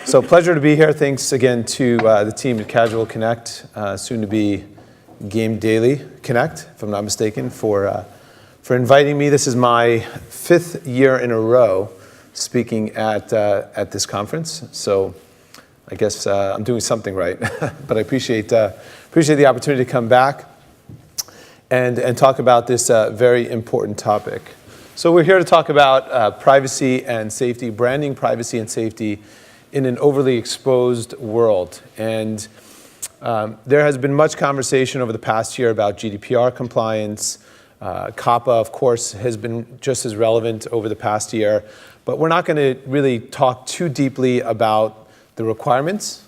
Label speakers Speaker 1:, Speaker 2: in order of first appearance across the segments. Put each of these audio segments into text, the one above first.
Speaker 1: So pleasure to be here. Thanks again to the team at Casual Connect, soon to be Game Daily Connect, if I'm not mistaken, for inviting me. This is my 5th year in a row speaking at this conference. So I guess I'm doing something right, but I appreciate the opportunity to come back and talk about this very important topic. So we're here to talk about privacy and safety, branding privacy and safety in an overly exposed world. And there has been much conversation over the past year about GDPR compliance. COPPA, of course, has been just as relevant over the past year. But we're not going to really talk too deeply about the requirements.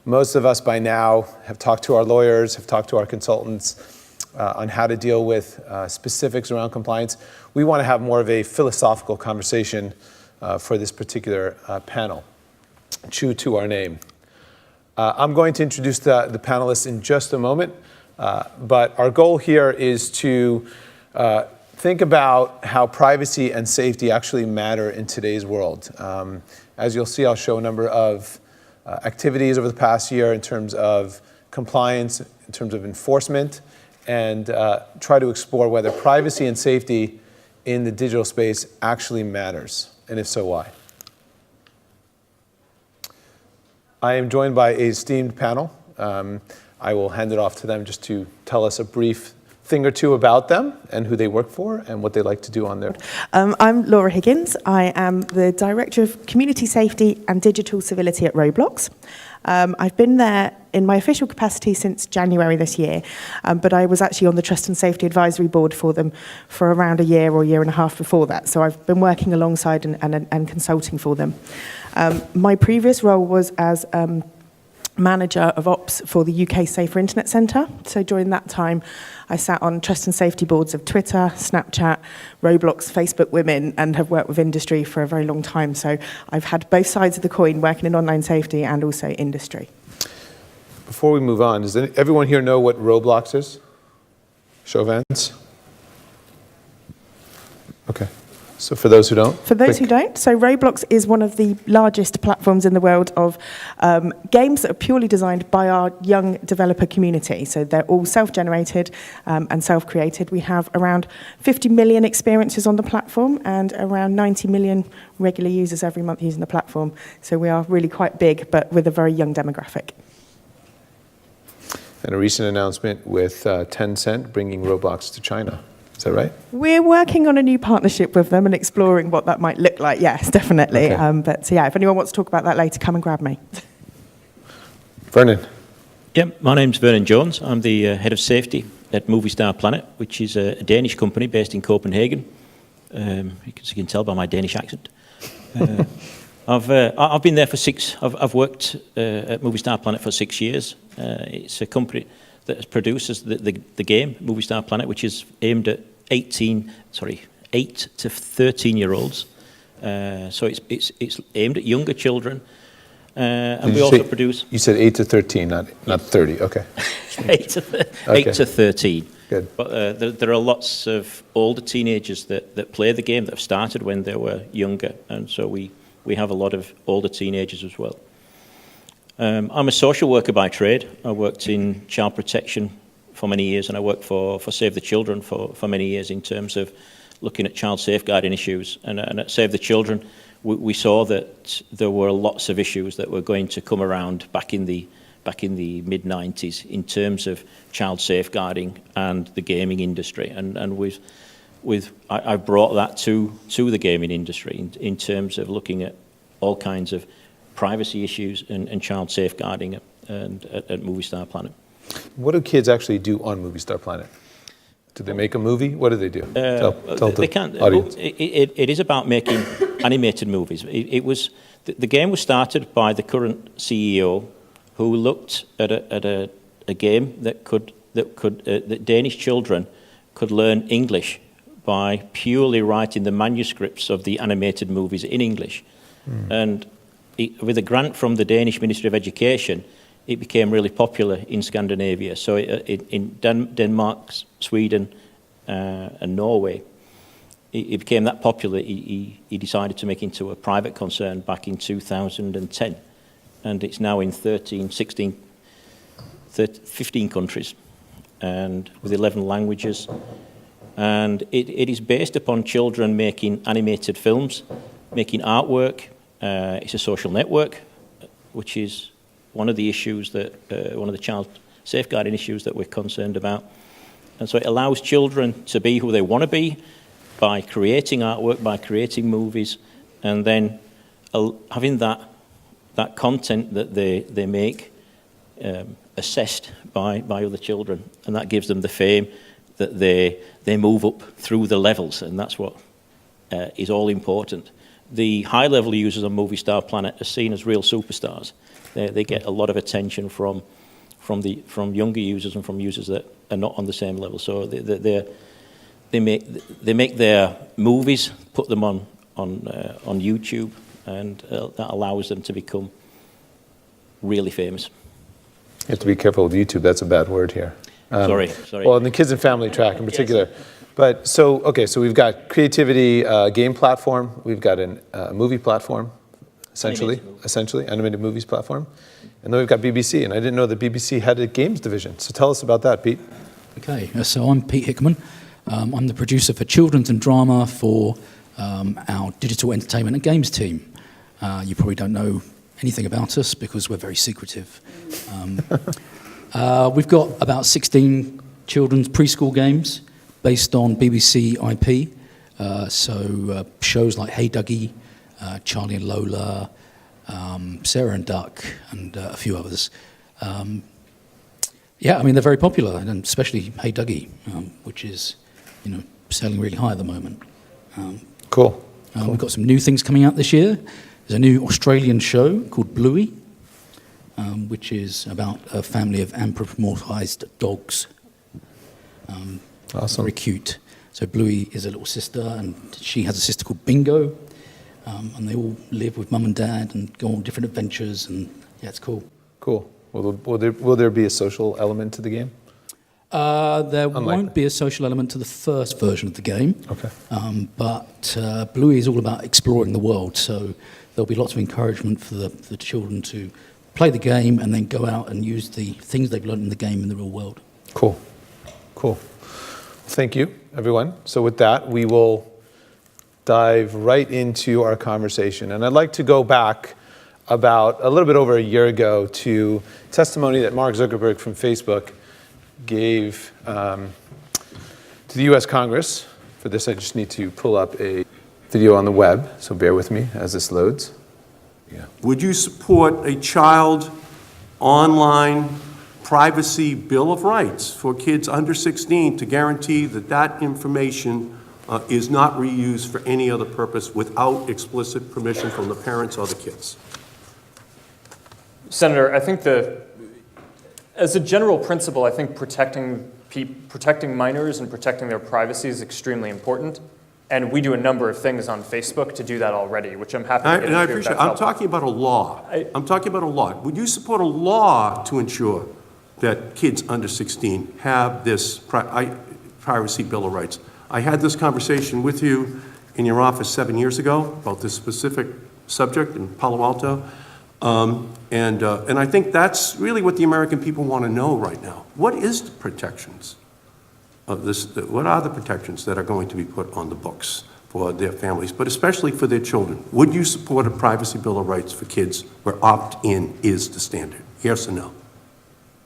Speaker 1: Most of us by now have talked to our lawyers, have talked to our consultants on how to deal with specifics around compliance. We want to have more of a philosophical conversation for this particular panel. True to our name. I'm going to introduce the panelists in just a moment, but our goal here is to think about how privacy and safety actually matter in today's world. As you'll see, I'll show a number of activities over the past year in terms of compliance, in terms of enforcement, and try to explore whether privacy and safety in the digital space actually matters, and if so, why. I am joined by an esteemed panel. I will hand it off to them just to tell us a brief thing or two about them and who they work for and what they like to do on there.
Speaker 2: I'm Laura Higgins. I am the Director of Community Safety and Digital Civility at Roblox. I've been there in my official capacity since January this year, but I was actually on the Trust and Safety Advisory Board for them for around a year or year and a half before that. So I've been working alongside and consulting for them. My previous role was as Manager of Ops for the UK Safer Internet Centre. So during that time, I sat on trust and safety boards of Twitter, Snapchat, Roblox, Facebook Women, and have worked with industry for a very long time. So I've had both sides of the coin, working in online safety and also industry.
Speaker 1: Before we move on, does everyone here know what Roblox is? Show of hands. Okay. So for those who don't?
Speaker 2: For those who don't, so Roblox is one of the largest platforms in the world of games that are purely designed by our young developer community. So they're all self-generated and self-created. We have around 50 million experiences on the platform and around 90 million regular users every month using the platform. So we are really quite big, but with a very young demographic.
Speaker 1: And a recent announcement with Tencent bringing Roblox to China. Is that right?
Speaker 2: We're working on a new partnership with them and exploring what that might look like. Yes, definitely.
Speaker 1: Okay.
Speaker 2: But so yeah, if anyone wants to talk about that later, come and grab me.
Speaker 1: Vernon.
Speaker 3: Yep, my name's Vernon Jones. I'm the head of safety at MovieStarPlanet, which is a Danish company based in Copenhagen. You can tell by my Danish accent. I've been there for I've worked at MovieStarPlanet for 6 years. It's a company that produces the game MovieStarPlanet, which is aimed at 8 to 13-year-olds. So it's aimed at younger children, and we also produce.
Speaker 1: You said 8 to 13, not 30. Okay.
Speaker 3: 8 to 13.
Speaker 1: Good.
Speaker 3: But there are lots of older teenagers that play the game that have started when they were younger, and so we have a lot of older teenagers as well. I'm a social worker by trade. I worked in child protection for many years, and I worked for Save the Children for many years in terms of looking at child safeguarding issues. And at Save the Children, we saw that there were lots of issues that were going to come around back in the mid-90s in terms of child safeguarding and the gaming industry. And I brought that to the gaming industry in terms of looking at all kinds of privacy issues and child safeguarding at MovieStarPlanet.
Speaker 1: What do kids actually do on MovieStarPlanet? Do they make a movie? What do they do? Tell the audience.
Speaker 3: It is about making animated movies. The game was started by the current CEO, who looked at a game that Danish children could learn English by purely writing the manuscripts of the animated movies in English. And with a grant from the Danish Ministry of Education, it became really popular in Scandinavia. So in Denmark, Sweden, and Norway, it became that popular, he decided to make it into a private concern back in 2010. And it's now in 13, 16, 15 countries, and with 11 languages. And it is based upon children making animated films, making artwork. It's a social network, which is one of the issues that, one of the child safeguarding issues that we're concerned about. And so it allows children to be who they want to be by creating artwork, by creating movies, and then having that content that they make assessed by other children. And that gives them the fame that they move up through the levels, and that's what is all important. The high-level users on MovieStarPlanet are seen as real superstars. They get a lot of attention from younger users and from users that are not on the same level. So they make their movies, put them on YouTube, and that allows them to become really famous.
Speaker 1: You have to be careful with YouTube. That's a bad word here.
Speaker 3: Sorry.
Speaker 1: Well, in the kids and family track in particular.
Speaker 3: Yes.
Speaker 1: But so we've got creativity game platform. We've got a movie platform, essentially, animated movies platform. And then we've got BBC. And I didn't know that BBC had a games division. So tell us about that, Pete.
Speaker 4: Okay, so I'm Pete Hickman. I'm the producer for children's and drama for our digital entertainment and games team. You probably don't know anything about us because we're very secretive. We've got about 16 children's preschool games based on BBC IP. So shows like Hey Dougie, Charlie and Lola, Sarah and Duck, and a few others. Yeah, I mean, they're very popular, and especially Hey Dougie, which is, selling really high at the moment.
Speaker 1: Cool.
Speaker 4: We've got some new things coming out this year. There's a new Australian show called Bluey, which is about a family of anthropomorphized dogs.
Speaker 1: Awesome.
Speaker 4: Very cute. So Bluey is a little sister, and she has a sister called Bingo, and they all live with mum and dad and go on different adventures, and yeah, it's cool.
Speaker 1: Cool. Will there be a social element to the game?
Speaker 4: There won't be a social element to the first version of the game.
Speaker 1: Okay.
Speaker 4: But Bluey is all about exploring the world, so there'll be lots of encouragement for the children to play the game and then go out and use the things they've learned in the game in the real world.
Speaker 1: Cool. Thank you, everyone. So with that, we will dive right into our conversation. And I'd like to go back about a little bit over a year ago to testimony that Mark Zuckerberg from Facebook gave to the U.S. Congress. For this, I just need to pull up a video on the web, so bear with me as this loads. Yeah.
Speaker 5: Would you support a child online privacy bill of rights for kids under 16 to guarantee that that information is not reused for any other purpose without explicit permission from the parents or the kids?
Speaker 6: Senator, I think as a general principle, I think protecting minors and protecting their privacy is extremely important. And we do a number of things on Facebook to do that already, which I'm happy to get into.
Speaker 5: And I appreciate it. I'm talking about a law. I'm talking about a law. Would you support a law to ensure that kids under 16 have this privacy bill of rights? I had this conversation with you in your office 7 years ago about this specific subject in Palo Alto. And I think that's really what the American people want to know right now. What is the protections of this? What are the protections that are going to be put on the books for their families, but especially for their children? Would you support a privacy bill of rights for kids where opt-in is the standard? Yes or no?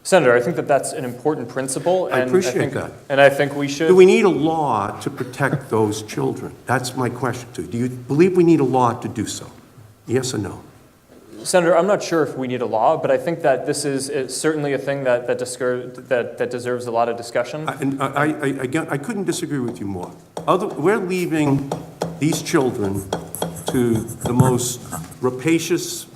Speaker 6: Senator, I think that's an important principle.
Speaker 5: I appreciate that.
Speaker 6: And I think we should.
Speaker 5: Do we need a law to protect those children? That's my question to you. Do you believe we need a law to do so? Yes or no?
Speaker 6: Senator, I'm not sure if we need a law, but I think that this is certainly a thing that deserves a lot of discussion.
Speaker 5: I couldn't disagree with you more. We're leaving these children to the most rapacious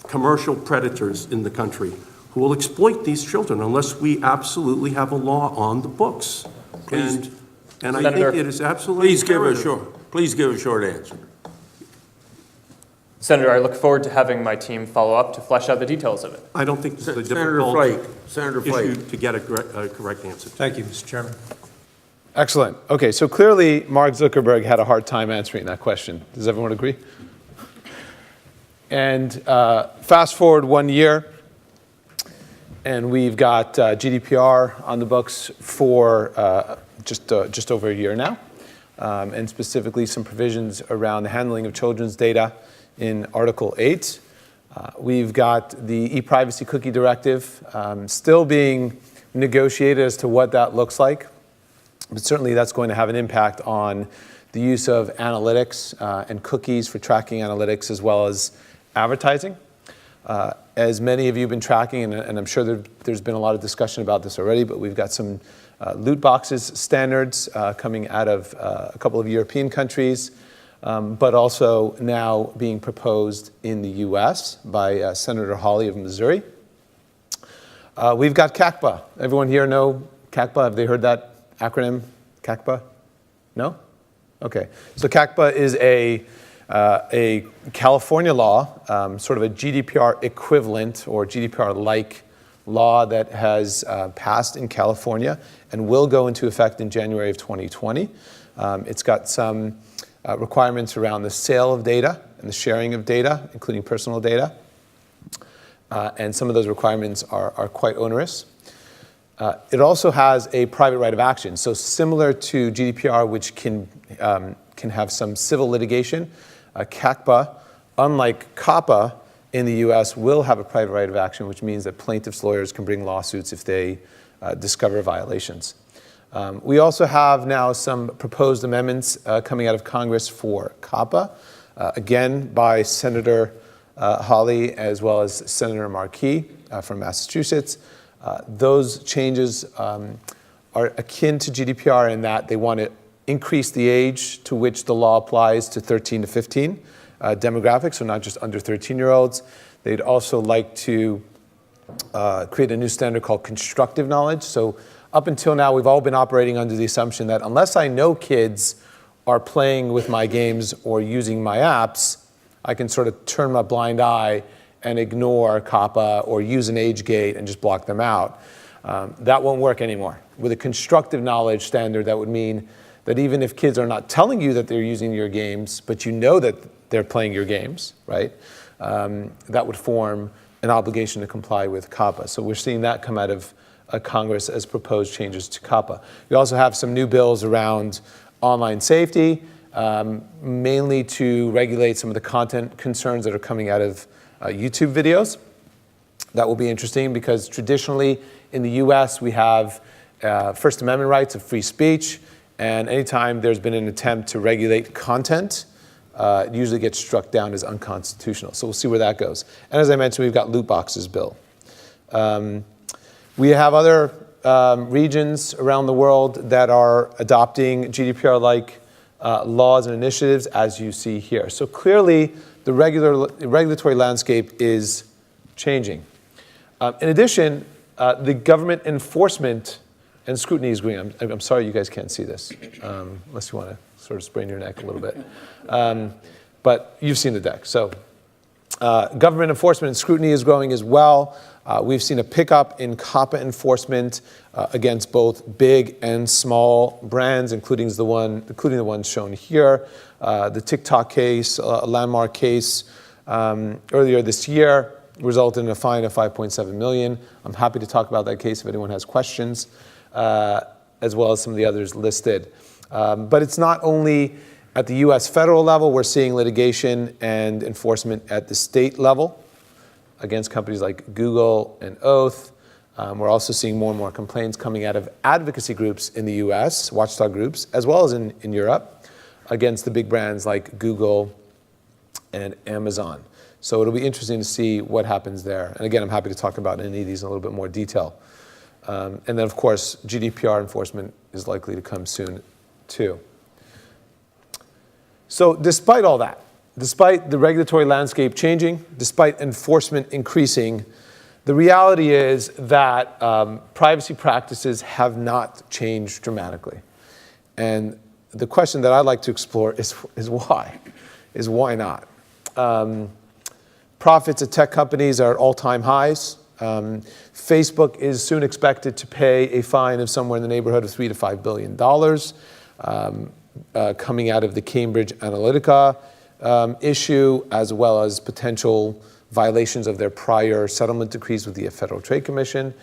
Speaker 5: commercial predators in the country who will exploit these children unless we absolutely have a law on the books. And I think it is absolutely
Speaker 7: Please give a short answer.
Speaker 6: Senator, I look forward to having my team follow up to flesh out the details of it.
Speaker 5: I don't think this is a
Speaker 7: Senator
Speaker 5: difficult
Speaker 7: Flake
Speaker 5: issue to get a correct answer.
Speaker 8: Thank you, Mr. Chairman.
Speaker 1: Excellent. Okay, so clearly Mark Zuckerberg had a hard time answering that question. Does everyone agree? And fast forward 1 year, and we've got GDPR on the books for just over a year now, and specifically some provisions around the handling of children's data in Article 8. We've got the e-privacy cookie directive still being negotiated as to what that looks like. But certainly that's going to have an impact on the use of analytics and cookies for tracking analytics as well as advertising. As many of you have been tracking, and I'm sure there's been a lot of discussion about this already, but we've got some loot boxes standards coming out of a couple of European countries, but also now being proposed in the US by Senator Hawley of Missouri. We've got CACPA. Everyone here know CACPA? Have they heard that acronym, CACPA? No? Okay. So CACPA is a California law, sort of a GDPR equivalent or GDPR-like law that has passed in California and will go into effect in January of 2020. It's got some requirements around the sale of data and the sharing of data, including personal data. And some of those requirements are quite onerous. It also has a private right of action. So similar to GDPR, which can have some civil litigation, CACPA, unlike COPPA in the US, will have a private right of action, which means that plaintiffs' lawyers can bring lawsuits if they discover violations. We also have now some proposed amendments coming out of Congress for COPPA, again by Senator Hawley as well as Senator Markey from Massachusetts. Those changes are akin to GDPR in that they want to increase the age to which the law applies to 13 to 15 demographics, so not just under 13-year-olds. They'd also like to create a new standard called constructive knowledge. So up until now, we've all been operating under the assumption that unless I know kids are playing with my games or using my apps, I can sort of turn my blind eye and ignore COPPA or use an age gate and just block them out. That won't work anymore. With a constructive knowledge standard, that would mean that even if kids are not telling you that they're using your games, but you know that they're playing your games, right? That would form an obligation to comply with COPPA. So we're seeing that come out of Congress as proposed changes to COPPA. We also have some new bills around online safety, mainly to regulate some of the content concerns that are coming out of YouTube videos. That will be interesting because traditionally in the US we have First Amendment rights of free speech, and anytime there's been an attempt to regulate content, it usually gets struck down as unconstitutional. So we'll see where that goes. And as I mentioned, we've got loot boxes bill. We have other regions around the world that are adopting GDPR-like laws and initiatives, as you see here. So clearly, the regulatory landscape is changing. In addition, the government enforcement and scrutiny is growing. I'm sorry you guys can't see this, unless you want to sort of sprain your neck a little bit. But you've seen the deck. So government enforcement and scrutiny is growing as well. We've seen a pickup in COPPA enforcement against both big and small brands, including the ones shown here. The TikTok case, a landmark case earlier this year, resulted in a fine of $5.7 million. I'm happy to talk about that case if anyone has questions, as well as some of the others listed. But it's not only at the US federal level, we're seeing litigation and enforcement at the state level against companies like Google and Oath. We're also seeing more and more complaints coming out of advocacy groups in the US, watchdog groups, as well as in Europe, against the big brands like Google and Amazon. So it'll be interesting to see what happens there. And again, I'm happy to talk about any of these in a little bit more detail. And then, of course, GDPR enforcement is likely to come soon, too. So despite all that, despite the regulatory landscape changing, despite enforcement increasing, the reality is that privacy practices have not changed dramatically. And the question that I'd like to explore is why? Why not? Profits at tech companies are at all-time highs. Facebook is soon expected to pay a fine of somewhere in the neighborhood of $3 to $5 billion coming out of the Cambridge Analytica issue, as well as potential violations of their prior settlement decrees with the Federal Trade Commission.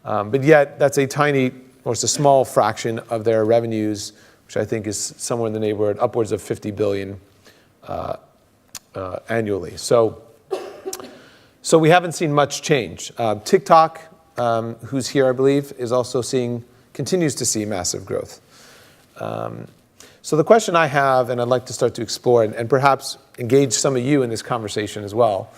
Speaker 1: But yet, that's a tiny, or it's a small fraction of their revenues, which I think is somewhere in the neighborhood, upwards of $50 billion annually. So we haven't seen much change. TikTok, who's here, I believe, is also continues to see massive growth. So the question I have, and I'd like to start to explore, and perhaps engage some of you in this conversation as well.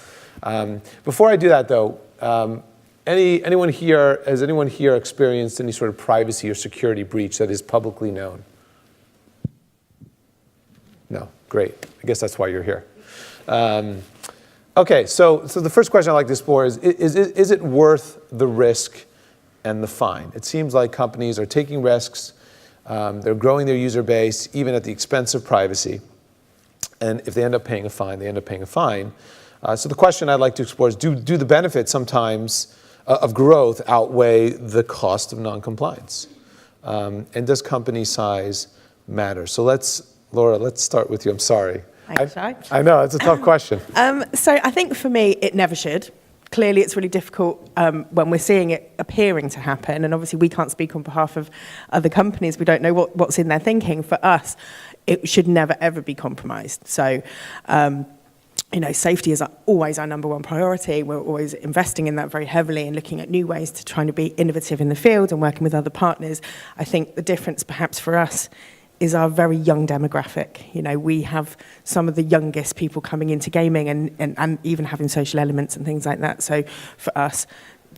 Speaker 1: Before I do that, though, has anyone here experienced any sort of privacy or security breach that is publicly known? No, great. I guess that's why you're here. Okay, so the first question I'd like to explore is it worth the risk and the fine? It seems like companies are taking risks. They're growing their user base, even at the expense of privacy. And if they end up paying a fine, they end up paying a fine. So the question I'd like to explore is, do the benefits sometimes of growth outweigh the cost of noncompliance? And does company size matter? So Laura, let's start with you. I'm sorry.
Speaker 2: Thanks, Shai.
Speaker 1: I know, it's a tough question.
Speaker 2: So I think for me, it never should. Clearly, it's really difficult when we're seeing it appearing to happen. And obviously, we can't speak on behalf of other companies. We don't know what's in their thinking. For us, it should never, ever be compromised. So, safety is always our number one priority. We're always investing in that very heavily and looking at new ways to try to be innovative in the field and working with other partners. I think the difference perhaps for us is our very young demographic. We have some of the youngest people coming into gaming and even having social elements and things like that. So for us,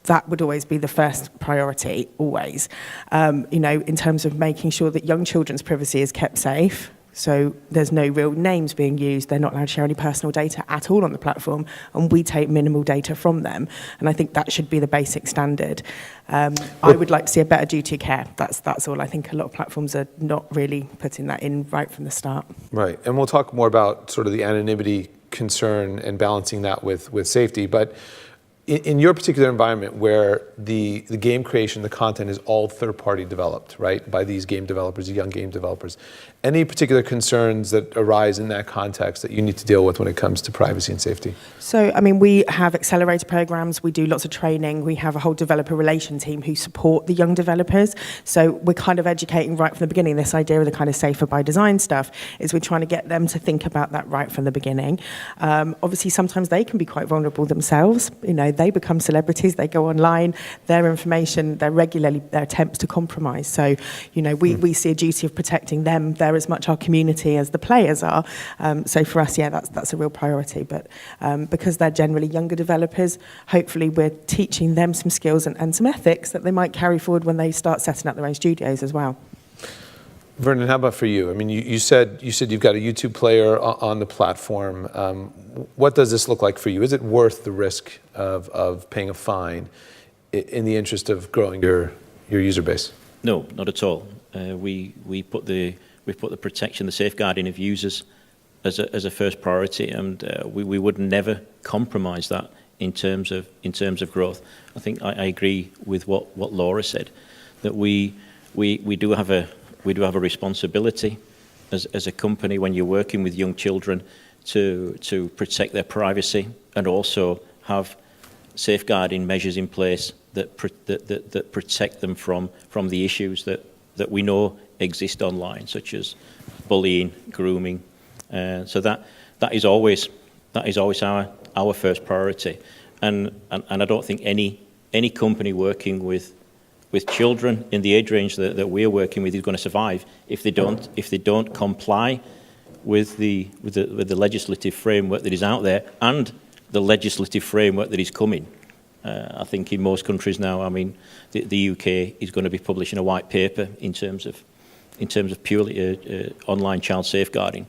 Speaker 2: that would always be the first priority, always. In terms of making sure that young children's privacy is kept safe. So there's no real names being used. They're not allowed to share any personal data at all on the platform, and we take minimal data from them. And I think that should be the basic standard. I would like to see a better duty of care. That's all. I think a lot of platforms are not really putting that in right from the start.
Speaker 1: Right, and we'll talk more about sort of the anonymity concern and balancing that with safety. But in your particular environment where the game creation, the content is all third-party developed, right, by these game developers, young game developers, any particular concerns that arise in that context that you need to deal with when it comes to privacy and safety?
Speaker 2: So, we have accelerator programs, we do lots of training, we have a whole developer relation team who support the young developers. So we're kind of educating right from the beginning. This idea of the kind of safer by design stuff is we're trying to get them to think about that right from the beginning. Obviously, sometimes they can be quite vulnerable themselves. They become celebrities, they go online, their information, their attempts to compromise. So, we see a duty of protecting them. They're as much our community as the players are. So for us, that's a real priority. But because they're generally younger developers, hopefully we're teaching them some skills and some ethics that they might carry forward when they start setting up their own studios as well.
Speaker 1: Vernon, how about for you? You said you've got a YouTube player on the platform. What does this look like for you? Is it worth the risk of paying a fine in the interest of growing your user base?
Speaker 3: No, not at all. We put the protection, the safeguarding of users as a first priority, and we would never compromise that in terms of growth. I think I agree with what Laura said, that we do have a responsibility as a company when you're working with young children to protect their privacy and also have safeguarding measures in place that protect them from the issues that we know exist online, such as bullying, grooming. So that is always our first priority, and I don't think any company working with children in the age range that we're working with is going to survive if they don't comply with the legislative framework that is out there and the legislative framework that is coming. I think in most countries now, the UK is going to be publishing a white paper in terms of purely online child safeguarding.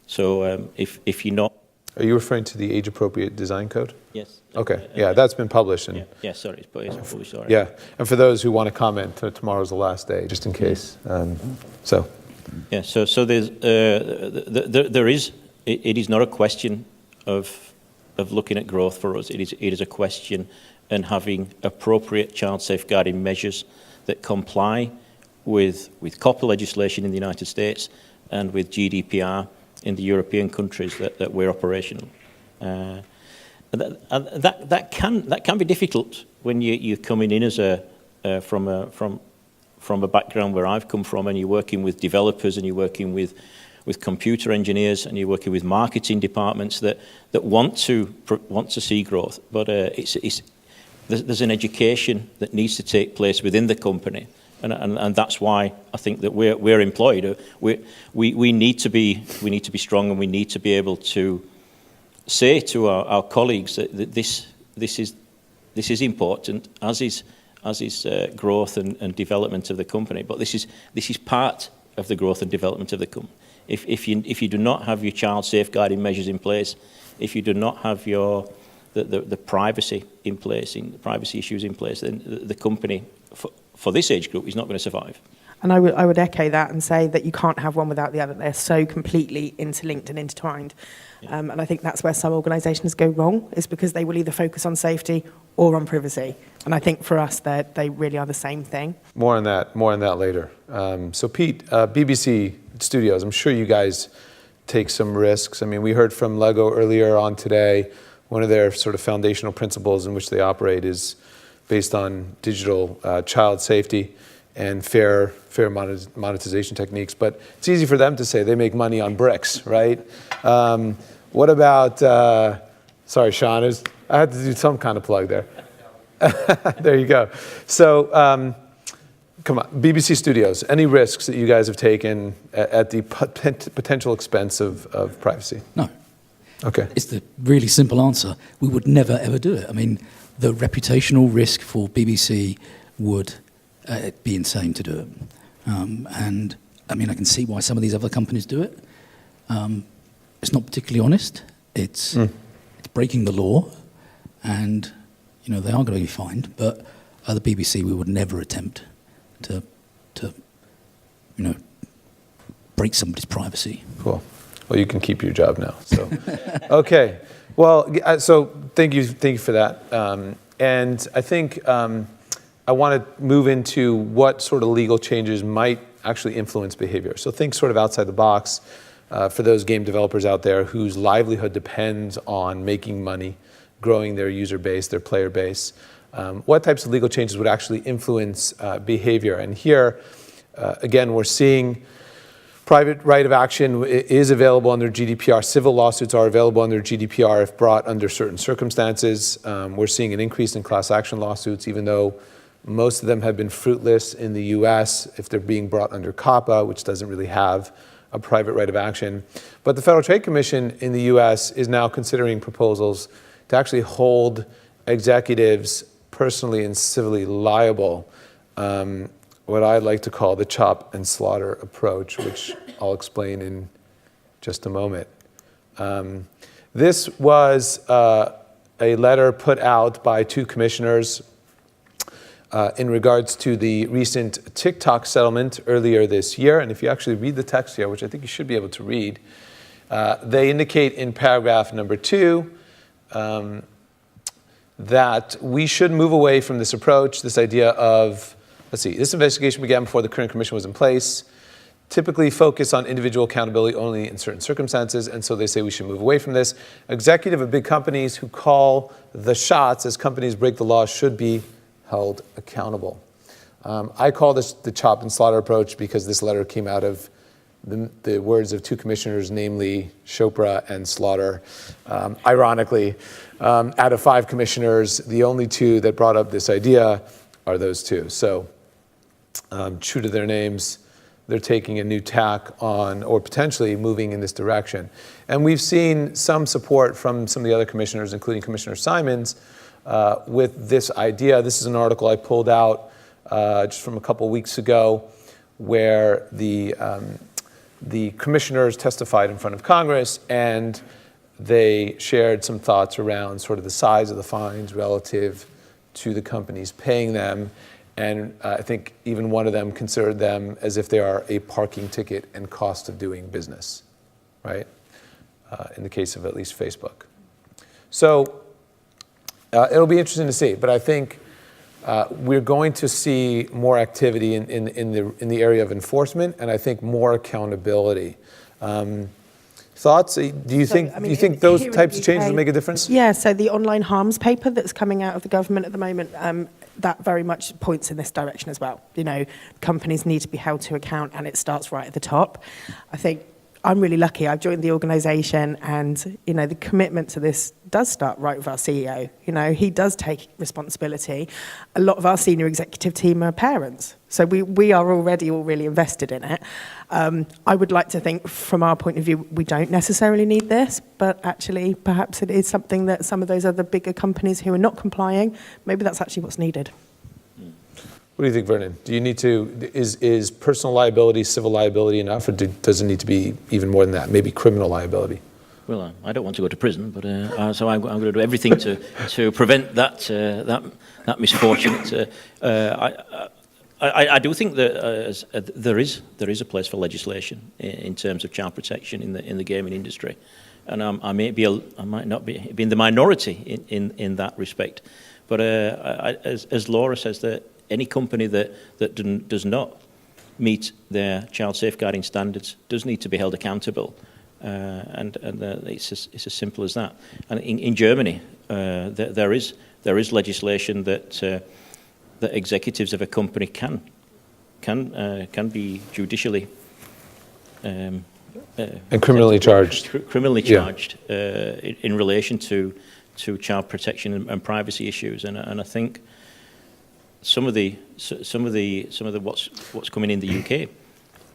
Speaker 3: So if you're not...
Speaker 1: Are you referring to the age-appropriate design code?
Speaker 3: Yes.
Speaker 1: Okay, that's been published. And
Speaker 3: sorry, it's published already.
Speaker 1: Yeah, and for those who want to comment, tomorrow's the last day, just in case. So there's there is. It is not a question of looking at growth for us. It is a question
Speaker 3: and having appropriate child safeguarding measures that comply with COPPA legislation in the United States and with GDPR in the European countries that we're operational. That can be difficult when you're coming in as from a background where I've come from, and you're working with developers, and you're working with computer engineers, and you're working with marketing departments that want to see growth. But there's an education that needs to take place within the company, and that's why I think that we're employed. We need to be strong, and we need to be able to say to our colleagues that this is important, as is growth and development of the company. But this is part of the growth and development of the company. If you do not have your child safeguarding measures in place, if you do not have the privacy in place, privacy issues in place, then the company for this age group is not going to survive.
Speaker 2: And I would echo that and say that you can't have one without the other. They're so completely interlinked and intertwined. Yeah. And I think that's where some organisations go wrong, is because they will either focus on safety or on privacy. And I think for us, they really are the same thing.
Speaker 1: More on that later. So Pete, BBC Studios, I'm sure you guys take some risks. I mean, we heard from Lego earlier on today. One of their sort of foundational principles in which they operate is based on digital child safety and fair monetization techniques. But it's easy for them to say they make money on bricks, right? What about, sorry, Sean, I had to do some kind of plug there. There you go. So, come on, BBC Studios, any risks that you guys have taken at the potential expense of privacy?
Speaker 4: No.
Speaker 1: Okay.
Speaker 4: It's the really simple answer. We would never, ever do it. I mean, the reputational risk for BBC would be insane to do it. And, I mean, I can see why some of these other companies do it. It's not particularly honest. It's breaking the law, and, you know, they are going to be fined. But at the BBC, we would never attempt to you know, break somebody's privacy.
Speaker 1: Cool. Well, you can keep your job now. So, okay. Well, so thank you for that. And I think I want to move into what sort of legal changes might actually influence behavior. So think sort of outside the box for those game developers out there whose livelihood depends on making money, growing their user base, their player base. What types of legal changes would actually influence behavior? And here, again, we're seeing private right of action is available under GDPR. Civil lawsuits are available under GDPR if brought under certain circumstances. We're seeing an increase in class action lawsuits, even though most of them have been fruitless in the US if they're being brought under COPPA, which doesn't really have a private right of action. But the Federal Trade Commission in the US is now considering proposals to actually hold executives personally and civilly liable, what I'd like to call the chop and slaughter approach, which I'll explain in just a moment. This was a letter put out by two commissioners in regards to the recent TikTok settlement earlier this year. And if you actually read the text here, which I think you should be able to read, they indicate in paragraph number 2 that we should move away from this approach, this idea of, let's see, this investigation began before the current commission was in place, typically focus on individual accountability only in certain circumstances, and so they say we should move away from this. Executive of big companies who call the shots as companies break the law should be held accountable. I call this the chop and slaughter approach because this letter came out of the words of two commissioners, namely Chopra and Slaughter. Ironically, out of 5 commissioners, the only 2 that brought up this idea are those 2. So true to their names, they're taking a new tack on, or potentially moving in this direction. And we've seen some support from some of the other commissioners, including Commissioner Simons, with this idea. This is an article I pulled out just from a couple weeks ago, where the commissioners testified in front of Congress, and they shared some thoughts around sort of the size of the fines relative to the companies paying them. And I think even one of them considered them as if they are a parking ticket and cost of doing business, right? In the case of at least Facebook. So It'll be interesting to see, but I think we're going to see more activity in the area of enforcement, and I think more accountability. Thoughts? Do you think those types of changes will make a difference?
Speaker 2: Yeah. So the online harms paper that's coming out of the government at the moment, that very much points in this direction as well. You know, companies need to be held to account, and it starts right at the top. I think I'm really lucky. I've joined the organisation, and you know, the commitment to this does start right with our CEO. You know, he does take responsibility. A lot of our senior executive team are parents, so we are already all really invested in it. I would like to think, from our point of view, we don't necessarily need this, but actually, perhaps it is something that some of those other bigger companies who are not complying, maybe that's actually what's needed.
Speaker 1: What do you think, Vernon? Do you need to, is personal liability, civil liability enough, or does it need to be even more than that, maybe criminal liability?
Speaker 3: Well, I don't want to go to prison, but so I'm going to do everything to prevent that misfortune. I do think that there is a place for legislation in terms of child protection in the gaming industry, and I might not be in the minority in that respect. But as Laura says, that any company that does not meet their child safeguarding standards does need to be held accountable, and it's as simple as that. And in Germany, there is legislation that executives of a company can be judicially
Speaker 1: and criminally charged.
Speaker 3: Criminally charged in relation to child protection and privacy issues, and I think some of the what's coming in the UK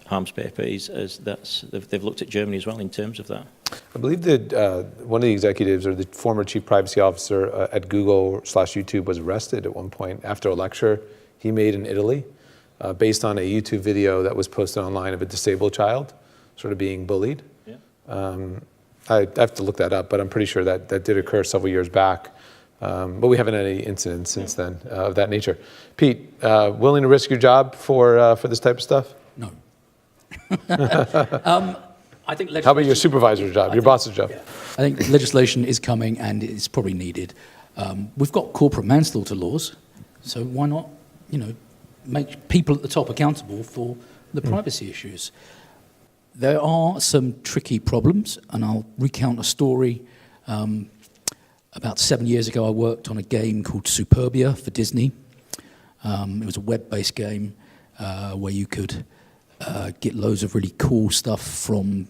Speaker 3: harms paper they've looked at Germany as well in terms of that.
Speaker 1: I believe that one of the executives, or the former chief privacy officer at Google/YouTube, was arrested at one point after a lecture he made in Italy, based on a YouTube video that was posted online of a disabled child sort of being bullied. Yeah. I have to look that up, but I'm pretty sure that did occur several years back. But we haven't had any incidents since then of that nature. Pete, willing to risk your job for this type of stuff?
Speaker 4: No. I think
Speaker 1: How about your supervisor's job, your boss's job?
Speaker 4: Yeah. I think legislation is coming, and it's probably needed. We've got corporate manslaughter laws, so why not, make people at the top accountable for the privacy issues? There are some tricky problems, and I'll recount a story. About 7 years ago, I worked on a game called Superbia for Disney. It was a web-based game where you could get loads of really cool stuff from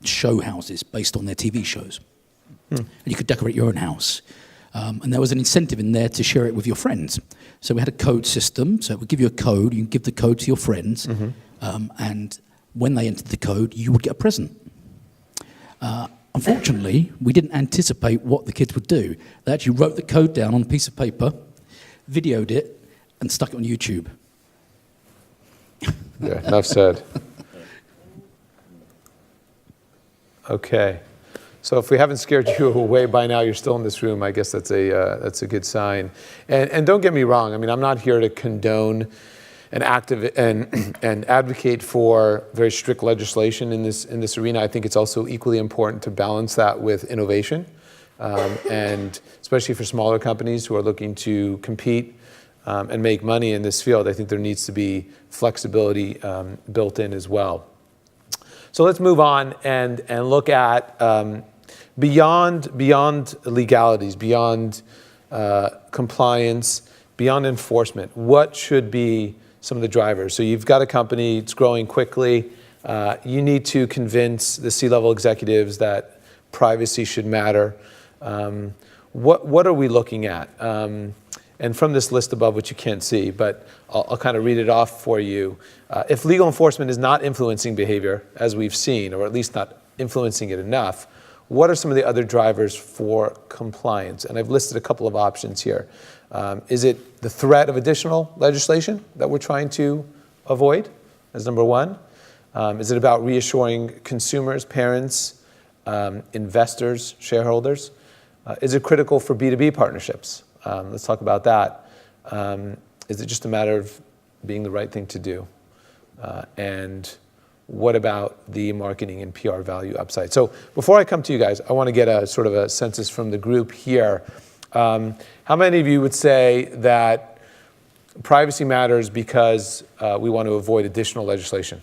Speaker 4: show houses based on their TV shows. And you could decorate your own house. And there was an incentive in there to share it with your friends. So we had a code system. So it would give you a code. You can give the code to your friends. And when they entered the code, you would get a present. Unfortunately, we didn't anticipate what the kids would do. They actually wrote the code down on a piece of paper, videoed it, and stuck it on YouTube.
Speaker 1: Yeah, enough said. Okay. So if we haven't scared you away by now, you're still in this room, I guess that's a good sign. And don't get me wrong, I mean, I'm not here to condone and advocate for very strict legislation in this arena. I think it's also equally important to balance that with innovation, and especially for smaller companies who are looking to compete and make money in this field. I think there needs to be flexibility built in as well. So let's move on and look at beyond legalities, beyond compliance, beyond enforcement. What should be some of the drivers? So you've got a company, it's growing quickly. You need to convince the C-level executives that privacy should matter. What are we looking at? And from this list above, which you can't see, but I'll kind of read it off for you. If legal enforcement is not influencing behavior, as we've seen, or at least not influencing it enough, what are some of the other drivers for compliance? And I've listed a couple of options here. Is it the threat of additional legislation that we're trying to avoid, as number one? Is it about reassuring consumers, parents, investors, shareholders? Is it critical for B2B partnerships? Let's talk about that. Is it just a matter of being the right thing to do? And what about the marketing and PR value upside? So before I come to you guys, I want to get a sort of a census from the group here. How many of you would say that privacy matters because we want to avoid additional legislation?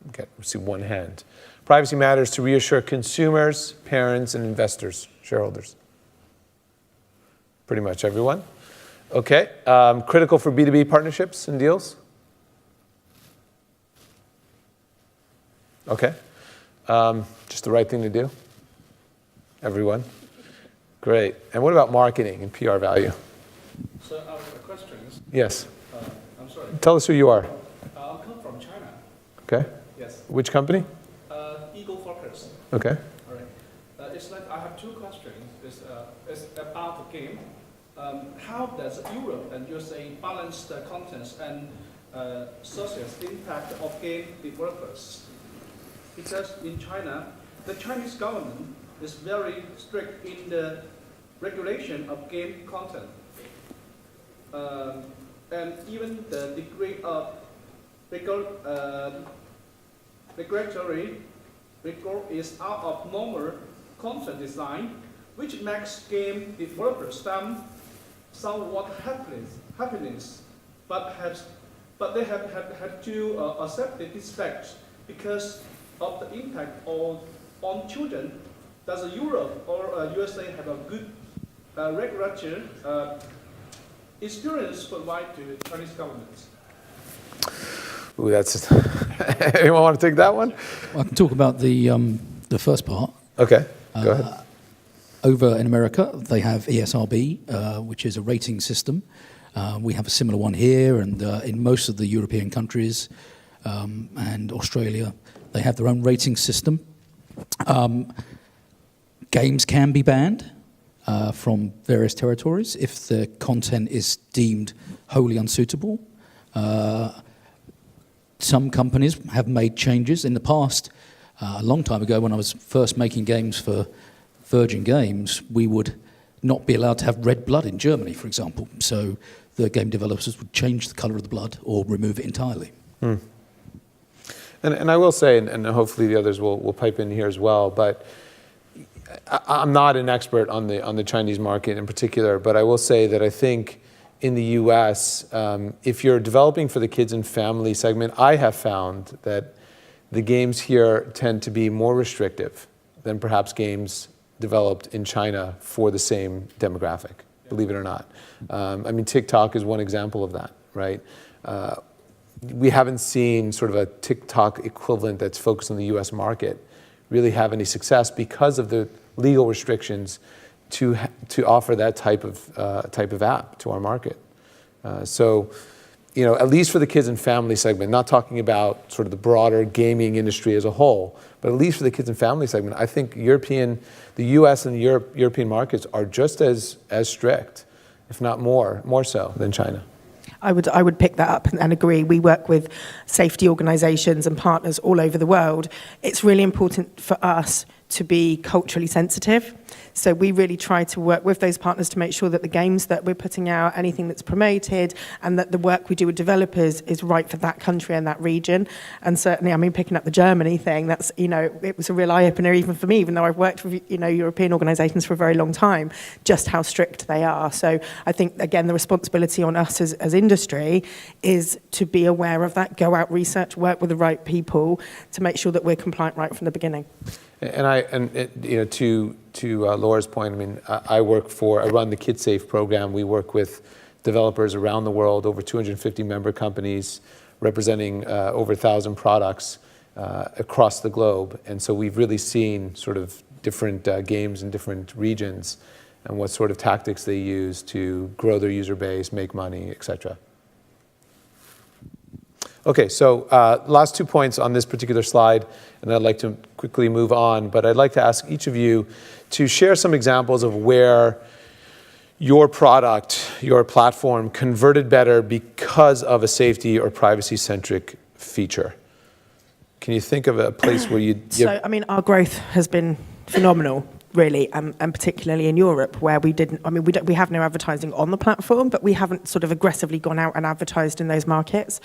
Speaker 1: Okay, we see one hand. Privacy matters to reassure consumers, parents, and investors, shareholders. Pretty much everyone. Okay, critical for B2B partnerships and deals? Okay, just the right thing to do? Everyone? Great. And what about marketing and PR value?
Speaker 8: So our questions.
Speaker 1: Yes.
Speaker 8: I'm sorry.
Speaker 1: Tell us who you are.
Speaker 8: I come from China.
Speaker 1: Okay.
Speaker 8: Yes.
Speaker 1: Which company?
Speaker 8: Eagle Focus.
Speaker 1: Okay.
Speaker 8: All right. It's like I have two questions. It's about the game. How does Europe and USA balance the contents and social impact of game developers? Because in China, the Chinese government is very strict in the regulation of game content. And even the degree of regulatory rigor is out of normal content design, which makes game developers somewhat happiness, but they have had to accept this fact because of the impact on children. Does Europe or USA have a good regulatory experience provided to the Chinese government?
Speaker 1: Ooh, that's. Anyone want to take that one?
Speaker 4: I can talk about the first part.
Speaker 1: Okay, go ahead.
Speaker 4: Over in America, they have ESRB, which is a rating system. We have a similar one here, and in most of the European countries and Australia, they have their own rating system. Games can be banned from various territories if the content is deemed wholly unsuitable. Some companies have made changes in the past. A long time ago, when I was first making games for Virgin Games, we would not be allowed to have red blood in Germany, for example. So the game developers would change the color of the blood or remove it entirely.
Speaker 1: And I will say, and hopefully the others will pipe in here as well, but I'm not an expert on the Chinese market in particular, but I will say that I think in the US, if you're developing for the kids and family segment, I have found that the games here tend to be more restrictive than perhaps games developed in China for the same demographic, believe it or not. I mean, TikTok is one example of that, right? We haven't seen sort of a TikTok equivalent that's focused on the US market really have any success because of the legal restrictions to offer that type of app to our market. So, you know, at least for the kids and family segment, not talking about sort of the broader gaming industry as a whole, but at least for the kids and family segment, I think the US and the European markets are just as strict, if not more so than China.
Speaker 2: I would pick that up and agree. We work with safety organisations and partners all over the world. It's really important for us to be culturally sensitive. So we really try to work with those partners to make sure that the games that we're putting out, anything that's promoted, and that the work we do with developers is right for that country and that region. And certainly, I mean, picking up the Germany thing, that's, you know, it was a real eye-opener even for me, even though I've worked with, you know, European organisations for a very long time, just how strict they are. So I think, again, the responsibility on us as industry is to be aware of that, go out, research, work with the right people to make sure that we're compliant right from the beginning.
Speaker 1: You know, to Laura's point, I mean, I run the kidSAFE program. We work with developers around the world, over 250 member companies, representing over 1,000 products across the globe. And so we've really seen sort of different games in different regions and what sort of tactics they use to grow their user base, make money, et cetera. Okay, so last 2 points on this particular slide, and I'd like to quickly move on, but I'd like to ask each of you to share some examples of where your product, your platform converted better because of a safety or privacy-centric feature. Can you think of a place where you...
Speaker 2: So, I mean, our growth has been phenomenal, really, and particularly in Europe, where we have no advertising on the platform, but we haven't sort of aggressively gone out and advertised in those markets.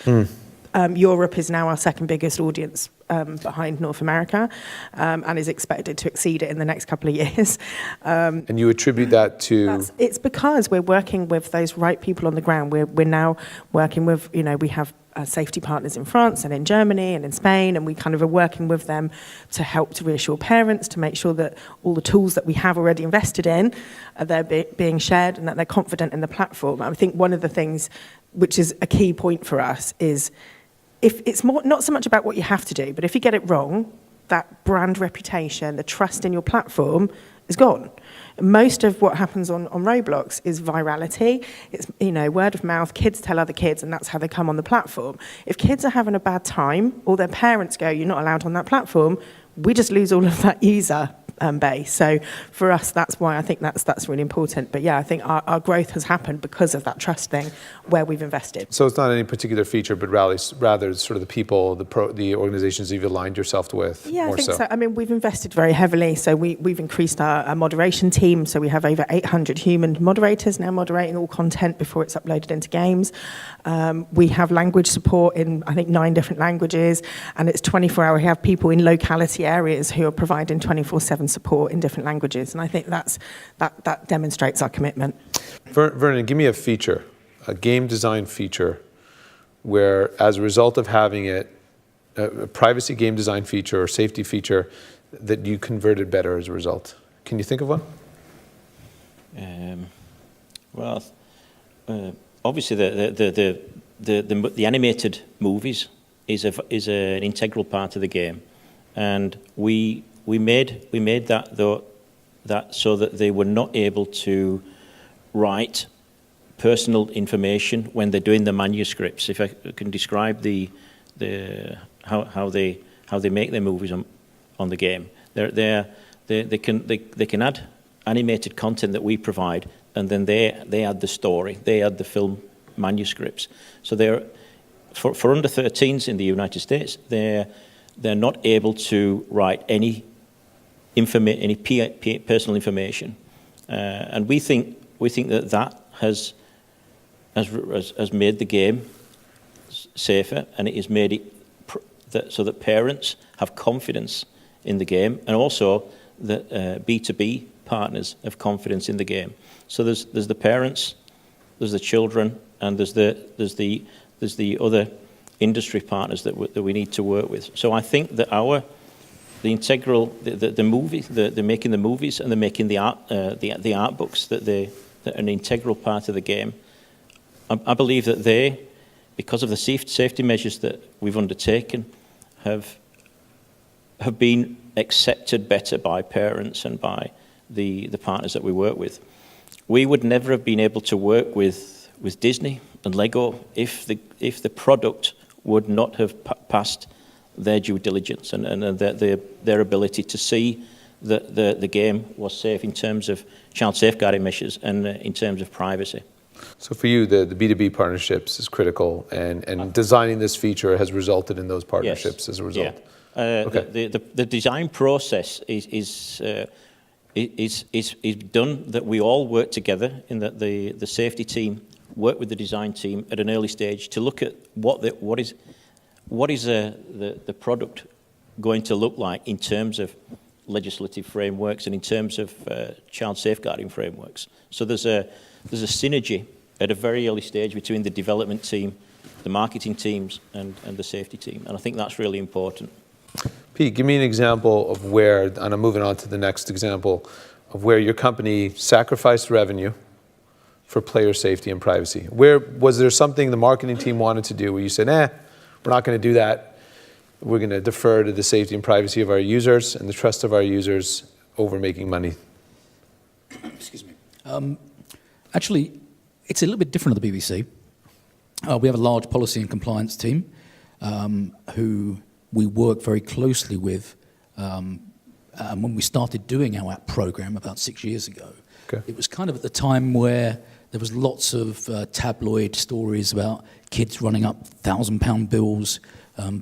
Speaker 2: Europe is now our second biggest audience behind North America, and is expected to exceed it in the next couple of years.
Speaker 1: And you attribute that to?
Speaker 2: It's because we're working with those right people on the ground. We're now working with, we have safety partners in France and in Germany and in Spain, and we kind of are working with them to help to reassure parents, to make sure that all the tools that we have already invested in, they're being shared and that they're confident in the platform. I think one of the things which is a key point for us is, if it's not so much about what you have to do, but if you get it wrong, that brand reputation, the trust in your platform is gone. Most of what happens on Roblox is virality. It's, word of mouth, kids tell other kids, and that's how they come on the platform. If kids are having a bad time, or their parents go, you're not allowed on that platform, we just lose all of that user base. So for us, that's why I think that's really important. But yeah, I think our growth has happened because of that trust thing where we've invested.
Speaker 1: So it's not any particular feature, but rather sort of the people, the organizations you've aligned yourself with.
Speaker 2: Yeah,
Speaker 1: more
Speaker 2: I think
Speaker 1: so.
Speaker 2: so. I mean, we've invested very heavily. So we've increased our moderation team. So we have over 800 human moderators now moderating all content before it's uploaded into games. We have language support in, I think, 9 different languages. And it's 24-hour. We have people in locality areas who are providing 24/7 support in different languages. And I think that demonstrates our commitment.
Speaker 1: Vernon, give me a feature, a game design feature, where as a result of having it, a privacy game design feature or safety feature, that you converted better as a result. Can you think of one?
Speaker 3: Obviously the animated movies is an integral part of the game, and we made that so that they were not able to write personal information when they're doing the manuscripts. If I can describe how they make their movies on the game, they can add animated content that we provide, and then they add the story, they add the film manuscripts. So they're for under 13s in the United States, they're not able to write any personal information, and we think that has made the game safer, and it has made it so that parents have confidence in the game, and also that B2B partners have confidence in the game. So there's the parents, there's the children, and there's the other industry partners that we need to work with. So I think that the making the movies and the making the art books, that they're an integral part of the game. I believe that they, because of the safety measures that we've undertaken, have been accepted better by parents and by the partners that we work with. We would never have been able to work with Disney and Lego if the product would not have passed their due diligence and their ability to see that the game was safe in terms of child safeguarding measures and in terms of privacy.
Speaker 1: So for you, the B2B partnerships is critical, and designing this feature has resulted in those partnerships as a result.
Speaker 3: Yeah.
Speaker 1: Okay.
Speaker 3: The design process is done that we all work together, in that the safety team work with the design team at an early stage to look at what is the product going to look like in terms of legislative frameworks and in terms of child safeguarding frameworks. So there's a synergy at a very early stage between the development team, the marketing teams, and the safety team, and I think that's really important.
Speaker 1: Pete, give me an example of where, and I'm moving on to the next example, of where your company sacrificed revenue for player safety and privacy. Where was there something the marketing team wanted to do where you said, we're not going to do that. We're going to defer to the safety and privacy of our users and the trust of our users over making money?
Speaker 4: Excuse me. Actually, it's a little bit different at the BBC. We have a large policy and compliance team who we work very closely with. When we started doing our app program about 6 years ago, It was kind of at the time where there was lots of tabloid stories about kids running up £1,000 bills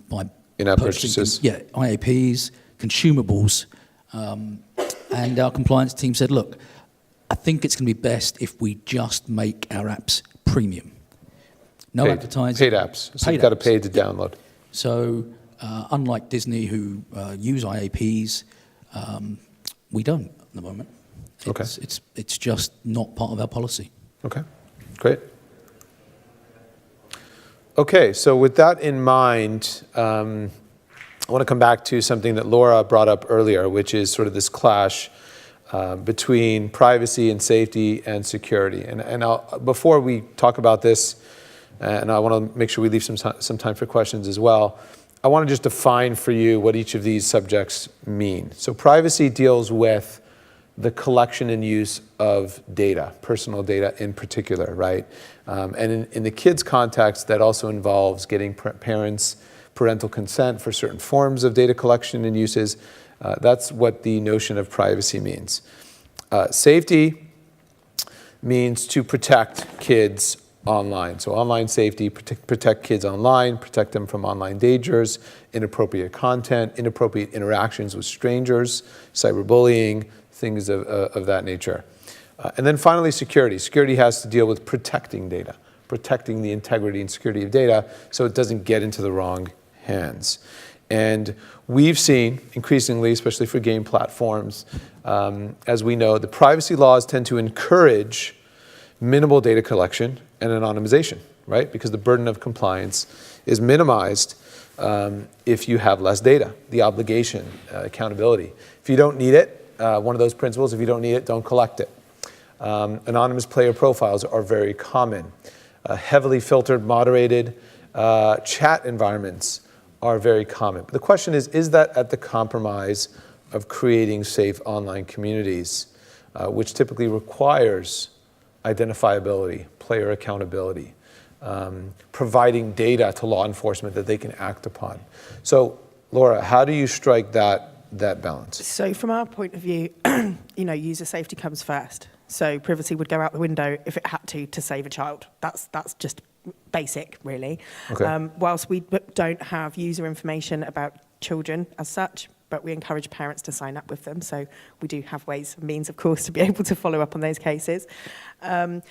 Speaker 4: by
Speaker 1: in-app purchases.
Speaker 4: Yeah, IAPs, consumables, and our compliance team said, look, I think it's going to be best if we just make our apps premium. No advertising.
Speaker 1: Paid apps. So you've got to pay to download.
Speaker 4: So Unlike Disney, who use IAPs, we don't at the moment.
Speaker 1: Okay.
Speaker 4: It's just not part of our policy.
Speaker 1: Okay, great. Okay, so with that in mind, I want to come back to something that Laura brought up earlier, which is sort of this clash between privacy and safety and security. And before we talk about this, and I want to make sure we leave some time for questions as well, I want to just define for you what each of these subjects mean. So privacy deals with the collection and use of data, personal data in particular, right? And in the kids' context, that also involves getting parents' parental consent for certain forms of data collection and uses. That's what the notion of privacy means. Safety means to protect kids online. So online safety, protect kids online, protect them from online dangers, inappropriate content, inappropriate interactions with strangers, cyberbullying, things of that nature. And then finally, security. Security has to deal with protecting data, protecting the integrity and security of data so it doesn't get into the wrong hands. And we've seen increasingly, especially for game platforms, as we know, the privacy laws tend to encourage minimal data collection and anonymization, right? Because the burden of compliance is minimized if you have less data, the obligation, accountability. If you don't need it, one of those principles, if you don't need it, don't collect it. Anonymous player profiles are very common. Heavily filtered, moderated chat environments are very common. But the question is that at the compromise of creating safe online communities, which typically requires identifiability, player accountability, providing data to law enforcement that they can act upon. So, Laura, how do you strike that balance?
Speaker 2: So from our point of view, user safety comes first. So privacy would go out the window if it had to save a child. That's just basic, really.
Speaker 1: Okay.
Speaker 2: Whilst we don't have user information about children as such, but we encourage parents to sign up with them. So we do have ways and means, of course, to be able to follow up on those cases. An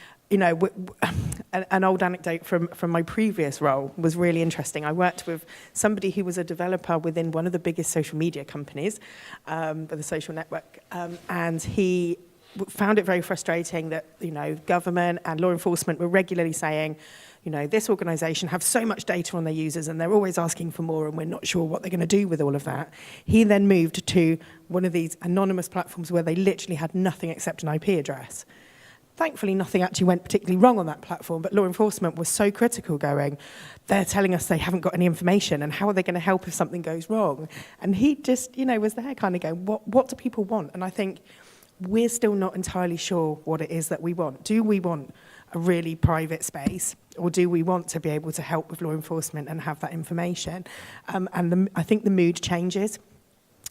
Speaker 2: old anecdote from my previous role was really interesting. I worked with somebody who was a developer within one of the biggest social media companies, with a social network, and he found it very frustrating that government and law enforcement were regularly saying, this organisation have so much data on their users and they're always asking for more and we're not sure what they're going to do with all of that. He then moved to one of these anonymous platforms where they literally had nothing except an IP address. Thankfully, nothing actually went particularly wrong on that platform, but law enforcement was so critical going, they're telling us they haven't got any information and how are they going to help if something goes wrong? And he just, was there kind of going, what do people want? And I think we're still not entirely sure what it is that we want. Do we want a really private space, or do we want to be able to help with law enforcement and have that information? I think the mood changes.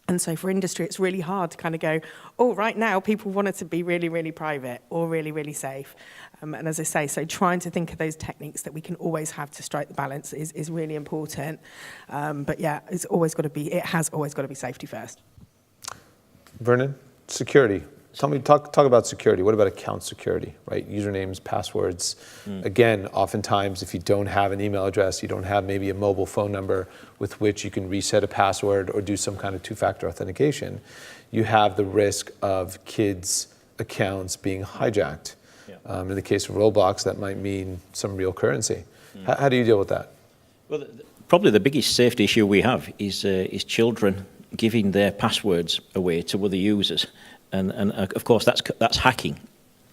Speaker 2: And so for industry, it's really hard to kind of go, right now people want it to be really, really private or really, really safe. And as I say, so trying to think of those techniques that we can always have to strike the balance is really important. But yeah, it has always got to be safety first.
Speaker 1: Vernon, security. Talk about security. What about account security, right? Usernames, passwords. Again, oftentimes, if you don't have an email address, you don't have maybe a mobile phone number with which you can reset a password or do some kind of two-factor authentication, you have the risk of kids' accounts being hijacked. Yeah. In the case of Roblox, that might mean some real currency. How do you deal with that?
Speaker 3: Well, probably the biggest safety issue we have is children giving their passwords away to other users. And of course, that's hacking,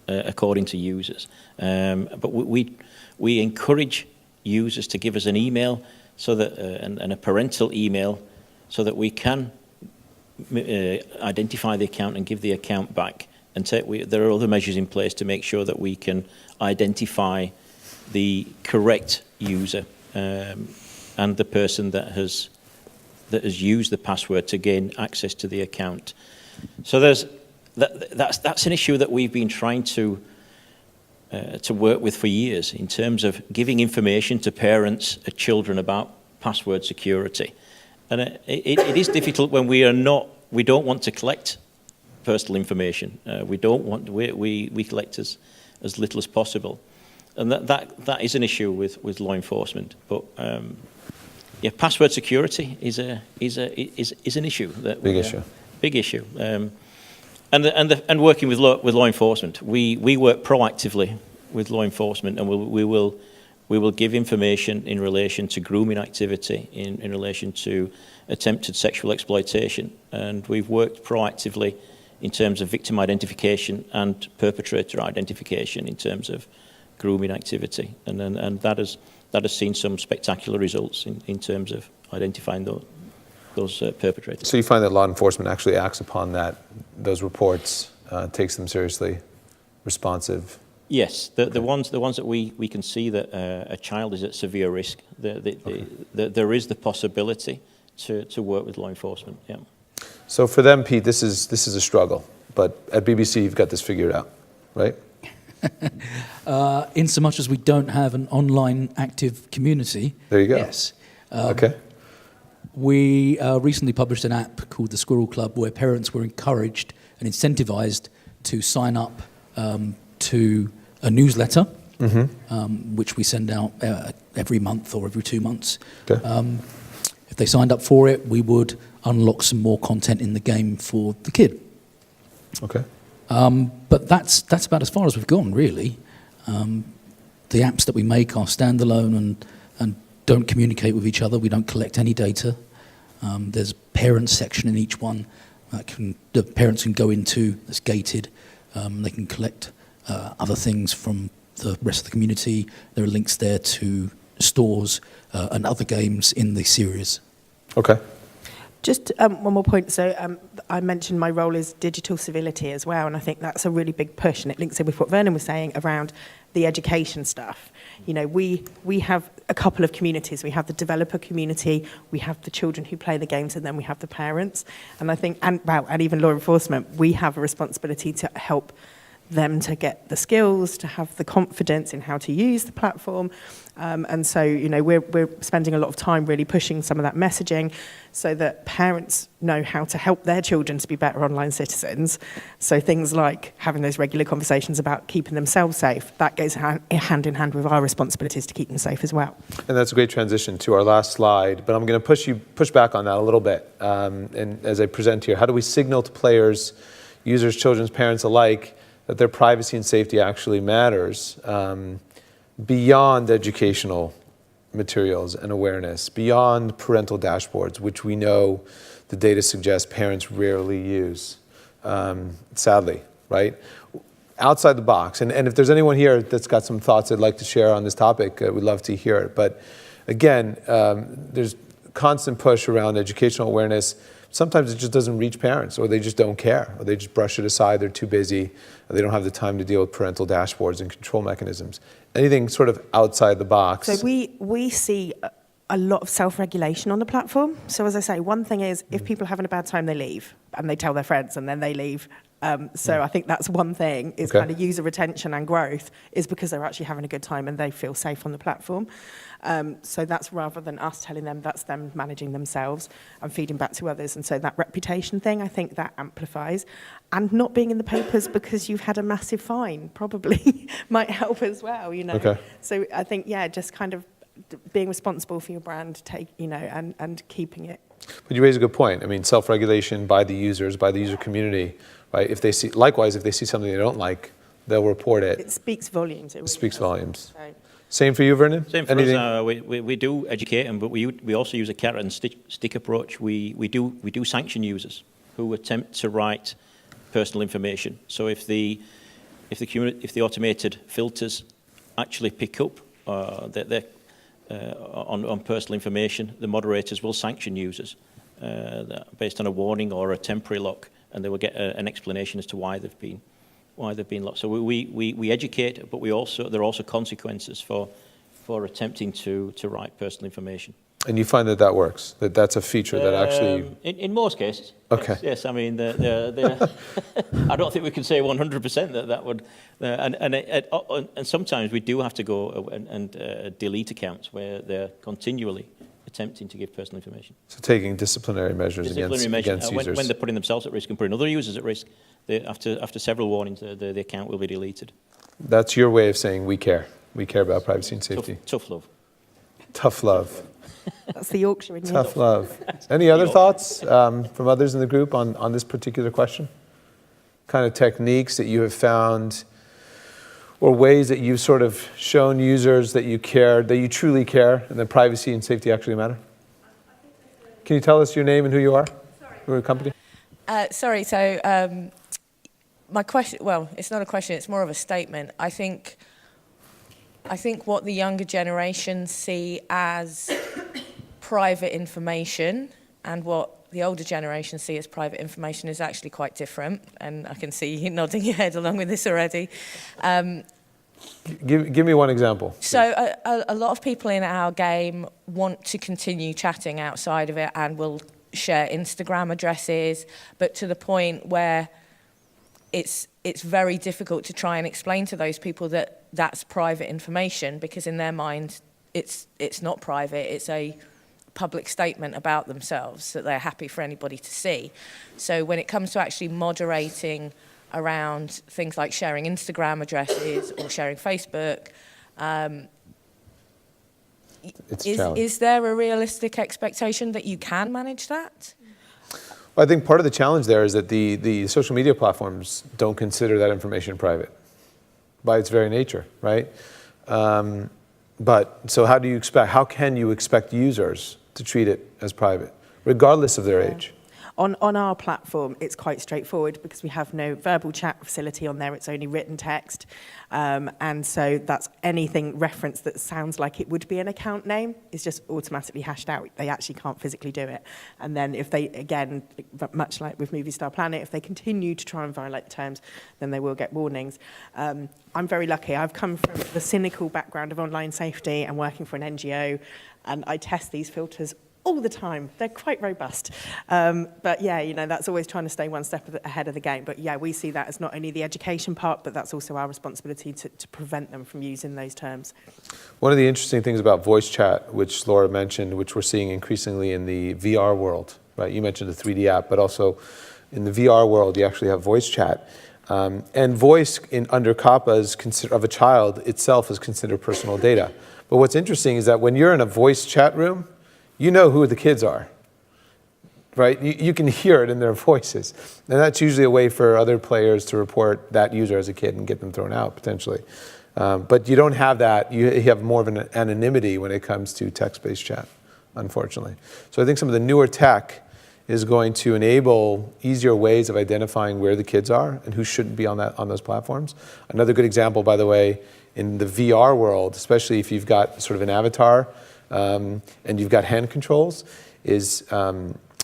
Speaker 3: according to users. But we encourage users to give us an email so that and a parental email so that we can identify the account and give the account back. And there are other measures in place to make sure that we can identify the correct user and the person that has used the password to gain access to the account. So that's an issue that we've been trying to work with for years in terms of giving information to parents and children about password security. And it is difficult when we don't want to collect personal information. We collect as little as possible. And that is an issue with law enforcement. But yeah, password security is an issue.
Speaker 1: Big issue.
Speaker 3: Big issue. And working with law enforcement, we work proactively with law enforcement, and we will give information in relation to grooming activity, in relation to attempted sexual exploitation, and we've worked proactively in terms of victim identification and perpetrator identification in terms of grooming activity, and that has seen some spectacular results in terms of identifying those perpetrators.
Speaker 1: So you find that law enforcement actually acts upon those reports, takes them seriously, responsive?
Speaker 3: Yes, the ones that we can see that a child is at severe risk, there is the possibility to work with law enforcement. Yeah.
Speaker 1: So for them, Pete, this is a struggle, but at BBC you've got this figured out, right?
Speaker 4: In so much as we don't have an online active community.
Speaker 1: There you go.
Speaker 4: Yes.
Speaker 1: Okay.
Speaker 4: We recently published an app called the Squirrel Club, where parents were encouraged and incentivized to sign up to a newsletter, which we send out every month or every 2 months.
Speaker 1: Okay.
Speaker 4: If they signed up for it, we would unlock some more content in the game for the kid.
Speaker 1: Okay.
Speaker 4: But that's about as far as we've gone, really. The apps that we make are standalone and don't communicate with each other. We don't collect any data. There's a parents section in each one that the parents can go into that's gated. They can collect other things from the rest of the community. There are links there to stores and other games in the series.
Speaker 1: Okay.
Speaker 2: Just one more point. So I mentioned my role is digital civility as well, and I think that's a really big push, and it links in with what Vernon was saying around the education stuff. You know, we have a couple of communities. We have the developer community, we have the children who play the games, and then we have the parents. And I think, and even law enforcement, we have a responsibility to help them to get the skills, to have the confidence in how to use the platform. And so, you know, we're spending a lot of time really pushing some of that messaging so that parents know how to help their children to be better online citizens. So things like having those regular conversations about keeping themselves safe, that goes hand in hand with our responsibilities to keep them safe as well.
Speaker 1: And that's a great transition to our last slide, but I'm going to push back on that a little bit. And as I present here, how do we signal to players, users, children, parents alike, that their privacy and safety actually matters beyond educational materials and awareness, beyond parental dashboards, which we know the data suggests parents rarely use, sadly, right? Outside the box, and if there's anyone here that's got some thoughts they'd like to share on this topic, we'd love to hear it. But again, there's constant push around educational awareness. Sometimes it just doesn't reach parents, or they just don't care, or they just brush it aside, they're too busy, or they don't have the time to deal with parental dashboards and control mechanisms. Anything sort of outside the box.
Speaker 2: So we see a lot of self-regulation on the platform. So as I say, one thing is if people are having a bad time, they leave, and they tell their friends, and then they leave. So I think that's one thing, is kind of user retention and growth is because they're actually having a good time and they feel safe on the platform. So that's rather than us telling them, that's them managing themselves and feeding back to others. And so that reputation thing, I think that amplifies. And not being in the papers because you've had a massive fine probably might help as well, you know.
Speaker 1: Okay.
Speaker 2: So I think, yeah, just kind of being responsible for your brand, and keeping it.
Speaker 1: But you raise a good point. I mean, self-regulation by the users, by the user community, right? If they see something they don't like, they'll report it.
Speaker 2: It speaks volumes. It really
Speaker 1: speaks
Speaker 2: does.
Speaker 1: volumes.
Speaker 2: So.
Speaker 1: Same for you, Vernon?
Speaker 3: Same for us. We do educate them, but we also use a carrot and stick approach. We do sanction users who attempt to write personal information. So if the automated filters actually pick up on personal information, the moderators will sanction users based on a warning or a temporary lock, and they will get an explanation as to why they've been locked. So we educate, but there are also consequences for attempting to write personal information.
Speaker 1: And you find that works? That's a feature that actually...
Speaker 3: In most cases.
Speaker 1: Okay.
Speaker 3: Yes, I mean, I don't think we can say 100% that would... And sometimes we do have to go and delete accounts where they're continually attempting to give personal information.
Speaker 1: So taking disciplinary measures against users.
Speaker 3: When they're putting themselves at risk and putting other users at risk, after several warnings, the account will be deleted.
Speaker 1: That's your way of saying we care. We care about privacy and safety.
Speaker 3: Tough love.
Speaker 1: Tough love.
Speaker 2: That's the Yorkshire in you.
Speaker 1: Tough love. Any other thoughts from others in the group on this particular question? Kind of techniques that you have found, or ways that you've sort of shown users that you care, that you truly care, and that privacy and safety actually matter? Can you tell us your name and who you are? Sorry. Or your company?
Speaker 9: My question, well, it's not a question, it's more of a statement. I think what the younger generation see as private information and what the older generation see as private information is actually quite different. And I can see you nodding your head along with this already.
Speaker 1: Give me one example.
Speaker 9: So a lot of people in our game want to continue chatting outside of it and will share Instagram addresses, but to the point where it's very difficult to try and explain to those people that that's private information, because in their mind it's not private, it's a public statement about themselves that they're happy for anybody to see. So when it comes to actually moderating around things like sharing Instagram addresses or sharing Facebook, is there a realistic expectation that you can manage that?
Speaker 1: Well, I think part of the challenge there is that the social media platforms don't consider that information private by its very nature, right? But so how can you expect users to treat it as private, regardless of their age?
Speaker 2: On our platform, it's quite straightforward because we have no verbal chat facility on there. It's only written text. And so that's anything referenced that sounds like it would be an account name is just automatically hashed out. They actually can't physically do it. And then if they, again, much like with MovieStarPlanet, if they continue to try and violate the terms, then they will get warnings. I'm very lucky. I've come from the cynical background of online safety and working for an NGO, and I test these filters all the time. They're quite robust. But yeah, you know, that's always trying to stay one step ahead of the game. But yeah, we see that as not only the education part, but that's also our responsibility to prevent them from using those terms.
Speaker 1: One of the interesting things about voice chat, which Laura mentioned, which we're seeing increasingly in the VR world, right? You mentioned the 3D app, but also in the VR world, you actually have voice chat. And voice under COPPA of a child itself is considered personal data. But what's interesting is that when you're in a voice chat room, you know who the kids are, right? You can hear it in their voices. And that's usually a way for other players to report that user as a kid and get them thrown out, potentially. But you don't have that. You have more of an anonymity when it comes to text-based chat, unfortunately. So I think some of the newer tech is going to enable easier ways of identifying where the kids are and who shouldn't be on those platforms. Another good example, by the way, in the VR world, especially if you've got sort of an avatar, and you've got hand controls, is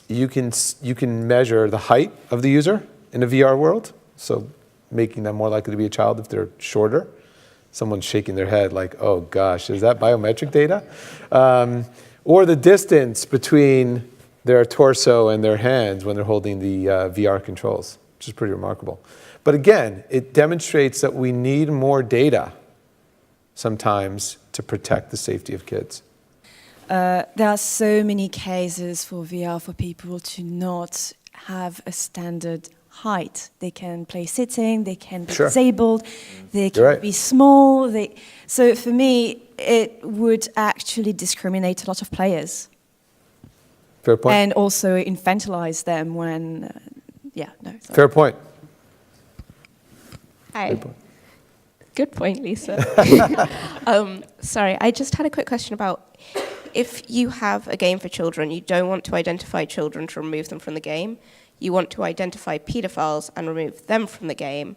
Speaker 1: you can measure the height of the user in a VR world, so making them more likely to be a child if they're shorter. Someone's shaking their head like, oh gosh, is that biometric data? Or the distance between their torso and their hands when they're holding the VR controls, which is pretty remarkable. But again, it demonstrates that we need more data sometimes to protect the safety of kids.
Speaker 10: There are so many cases for VR for people to not have a standard height. They can play sitting, they can be disabled, they can be small. So for me, it would actually discriminate a lot of players.
Speaker 1: Fair point.
Speaker 10: And also infantilize them when,
Speaker 1: Fair point.
Speaker 11: Hi.
Speaker 1: Good point.
Speaker 11: Good point, Lisa. Sorry, I just had a quick question about if you have a game for children, you don't want to identify children to remove them from the game. You want to identify pedophiles and remove them from the game.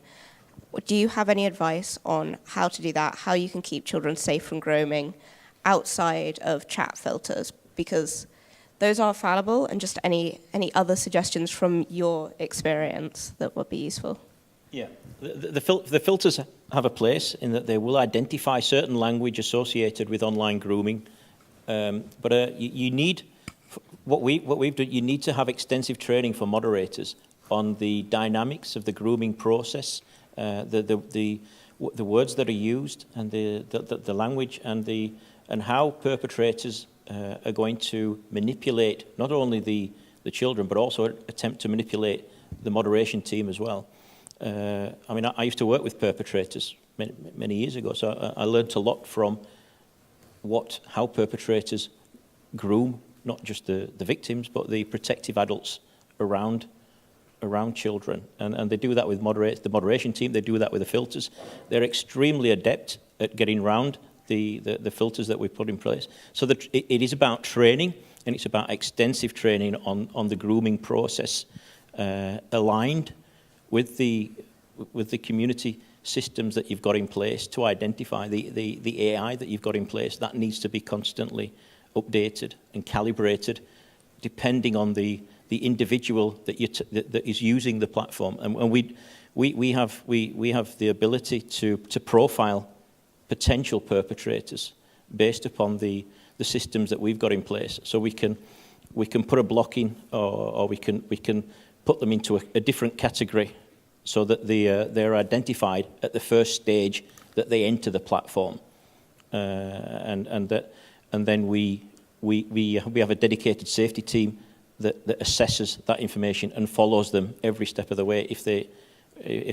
Speaker 11: Do you have any advice on how to do that, how you can keep children safe from grooming outside of chat filters? Because those are fallible, and just any other suggestions from your experience that would be useful.
Speaker 3: Yeah, the filters have a place in that they will identify certain language associated with online grooming. But you need, what we've done, you need to have extensive training for moderators on the dynamics of the grooming process, the words that are used, and the language, and how perpetrators are going to manipulate not only the children, but also attempt to manipulate the moderation team as well. I mean, I used to work with perpetrators many years ago, so I learned a lot from how perpetrators groom not just the victims, but the protective adults around children. And they do that with the moderation team, they do that with the filters. They're extremely adept at getting around the filters that we put in place. So it is about training, and it's about extensive training on the grooming process, aligned with the community systems that you've got in place to identify the AI that you've got in place. That needs to be constantly updated and calibrated depending on the individual that is using the platform. And we have the ability to profile potential perpetrators based upon the systems that we've got in place. So we can put a block in, or we can put them into a different category, so that they're identified at the first stage that they enter the platform, and then we have a dedicated safety team that assesses that information and follows them every step of the way. If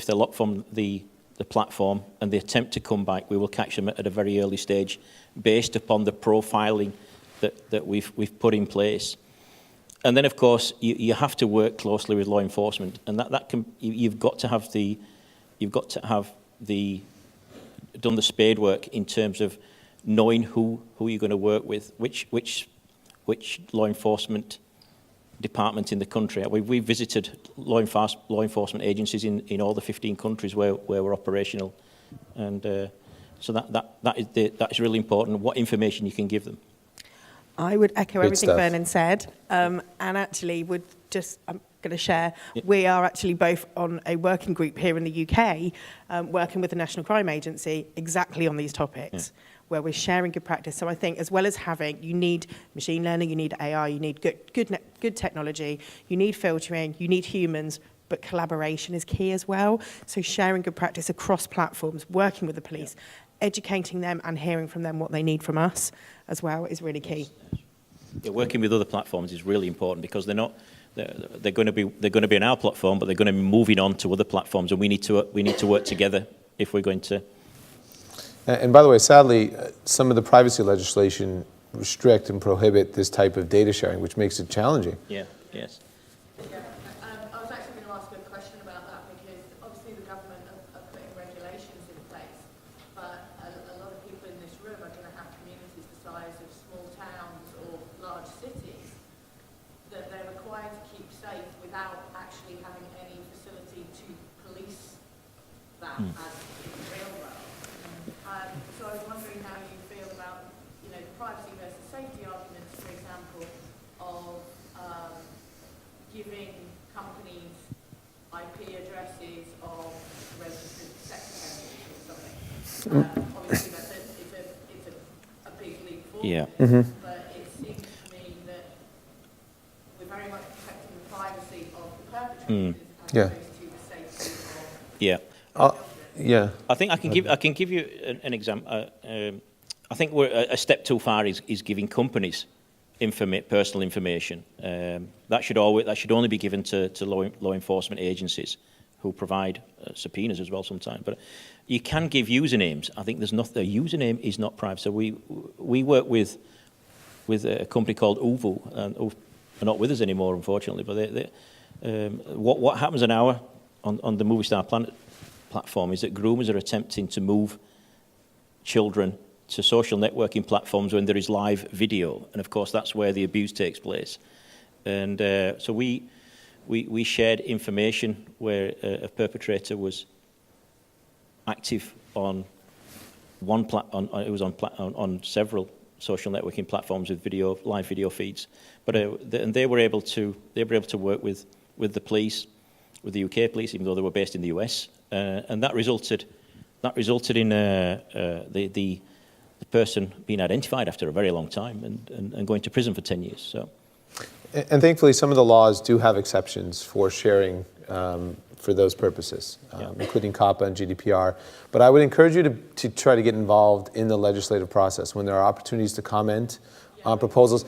Speaker 3: they're locked from the platform and they attempt to come back, we will catch them at a very early stage, based upon the profiling that we've put in place. And then, of course, you have to work closely with law enforcement, and you've got to have done the spade work in terms of knowing who you're going to work with, which law enforcement department in the country. We've visited law enforcement agencies in all the 15 countries where we're operational, and so that is really important. What information you can give them.
Speaker 2: I would echo everything
Speaker 1: stuff.
Speaker 2: Vernon said, and actually I'm going to share, we are actually both on a working group here in the UK, working with the National Crime Agency exactly on these topics, where we're sharing good practice. So I think, as well as you need machine learning, you need AI, you need good technology, you need filtering, you need humans, but collaboration is key as well. So sharing good practice across platforms, working with the police, educating them and hearing from them what they need from us as well is really key.
Speaker 3: Yeah, working with other platforms is really important, because they're going to be on our platform, but they're going to be moving on to other platforms, and we need to work together if we're going to.
Speaker 1: And by the way, sadly, some of the privacy legislation restrict and prohibit this type of data sharing, which makes it challenging.
Speaker 3: Yeah. Yes.
Speaker 12: Yeah, I was actually going to ask a question about that, because obviously the government are putting regulations in place, but a lot of people in this room are going to have communities the size of small towns or large cities that they're required to keep safe without actually having any facility to police that as in the real world. So I was wondering how you feel about, the privacy versus safety arguments, for example, of giving companies IP addresses of registered sex offenders or something. Obviously, it's a big leap forward.
Speaker 3: Yeah.
Speaker 12: But it seems to me that we're very much protecting the privacy of the perpetrators as opposed to the safety of
Speaker 1: Yeah.
Speaker 3: I think I can give you an example. I think we're a step too far is giving companies personal information. That should only be given to law enforcement agencies, who provide subpoenas as well sometimes. But you can give usernames. I think a username is not private. So we work with a company called Uvu, and they're not with us anymore, unfortunately. But what happens on the MovieStarPlanet platform is that groomers are attempting to move children to social networking platforms when there is live video, and of course that's where the abuse takes place. And so we shared information where a perpetrator was active on on several social networking platforms with live video feeds, but and they were able to work with the police, with the UK police, even though they were based in the US. And that resulted in the person being identified after a very long time and going to prison for 10 years. So,
Speaker 1: and thankfully, some of the laws do have exceptions for sharing for those purposes, including COPPA and GDPR. But I would encourage you to try to get involved in the legislative process when there are opportunities to comment on proposals.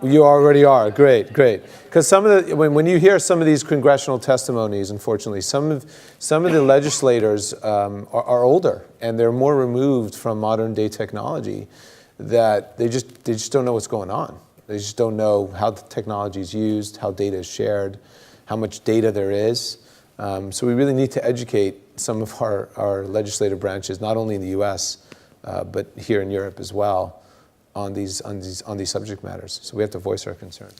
Speaker 1: You already are. Great. Because when you hear some of these congressional testimonies, unfortunately, some of the legislators are older and they're more removed from modern day technology, that they just don't know what's going on. They just don't know how the technology is used, how data is shared, how much data there is. So we really need to educate some of our legislative branches, not only in the US, but here in Europe as well, on these subject matters. So we have to voice our concern.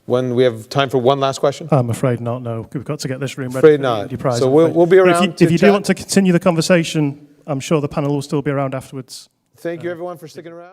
Speaker 1: When we have time for one last question?
Speaker 13: I'm afraid not, no. We've got to get this room ready
Speaker 1: Afraid
Speaker 13: for
Speaker 1: not.
Speaker 13: the prize.
Speaker 1: So we'll be around
Speaker 13: If you
Speaker 1: to
Speaker 13: do want to continue the conversation, I'm sure the panel will still be around afterwards.
Speaker 1: Thank you, everyone, for sticking around.